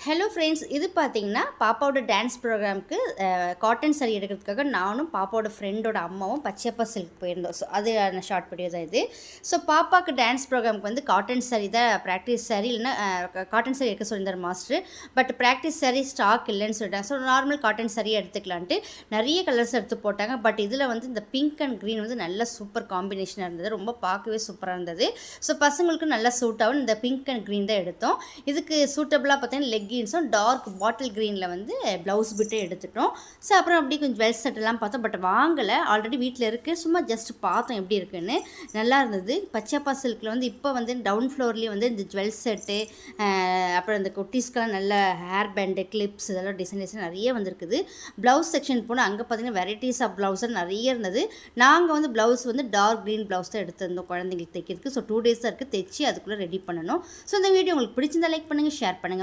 Hello friends, இது பார்த்தீங்கன்னா பாப்பாவோட டான்ஸ் ப்ரோக்ராமுக்கு காட்டன் சாரீ எடுக்கிறதுக்காக நானும் பாப்பாவோட ஃப்ரெண்டோட அம்மாவும் பச்சையப்பா சில்க் போயிருந்தோம். ஸோ அது ஷார்ட் வீடியோ தான் இது. ஸோ பாப்பாவுக்கு டான்ஸ் ப்ரோக்ராமுக்கு வந்து காட்டன் சாரீ தான் ப்ராக்டிஸ் சாரீ, இல்லைன்னா காட்டன் சாரீ எடுக்க சொல்லியிருந்தார் master. But practice sari stock இல்லைன்னு சொல்லிட்டாங்க. ஸோ நார்மல் காட்டன் சாரீ எடுத்துக்கலான்ட்டு நிறைய கலர்ஸ் எடுத்து போட்டாங்க. பட் இதில் வந்து இந்த பிங்க் அண்ட் க்ரீன் வந்து நல்ல சூப்பர் காம்பினேஷனாக இருந்தது. ரொம்ப பார்க்கவே சூப்பராக இருந்தது. ஸோ பசங்களுக்கு நல்லா சூட் ஆகும். இந்த பிங்க் அண்ட் க்ரீன் தான் எடுத்தோம். இதுக்கு சூட்டபுளாக பார்த்தீங்கன்னா லெக்கின்ஸும் டார்க் பாட்டில் க்ரீனில் வந்து ப்ளவுஸ் பிட்டே எடுத்துட்டோம். ஸோ அப்புறம் அப்படி கொஞ்சம் ஜுவல்ஸ் செட்டெல்லாம் பார்த்தோம். பட் வாங்கலை, ஆல்ரெடி வீட்டில் இருக்குது. சும்மா ஜஸ்ட் பார்த்தோம் எப்படி இருக்குன்னு. நல்லா இருந்தது. பச்சையப்பா சில்கில் வந்து இப்போ வந்து டவுன் ஃப்ளோர்லேயே வந்து இந்த ஜுவல்ஸ் செட்டு, அப்புறம் இந்த குட்டீஸ்க்கெலாம் நல்ல ஹேர் பேண்டு, கிளிப்ஸ், இதெல்லாம் டிசைன் நிறைய வந்துருக்குது. ப்ளவுஸ் செக்ஷன் போனால் அங்கே பார்த்தீங்கன்னா வெரைட்டிஸ் ஆஃப் ப்ளவுஸ் நிறைய இருந்தது. நாங்கள் வந்து ப்ளவுஸ் வந்து டார்க் க்ரீன் ப்ளவுஸ் தான் எடுத்திருந்தோம் குழந்தைங்களுக்கு தைக்கிறதுக்கு. ஸோ 2 days தான் இருக்குது, தைச்சி அதுக்குள்ளே ரெடி பண்ணணும். ஸோ இந்த வீடியோ உங்களுக்கு பிடிச்சிருந்தா லைக் பண்ணுங்கள், ஷேர் பண்ணுங்கள்.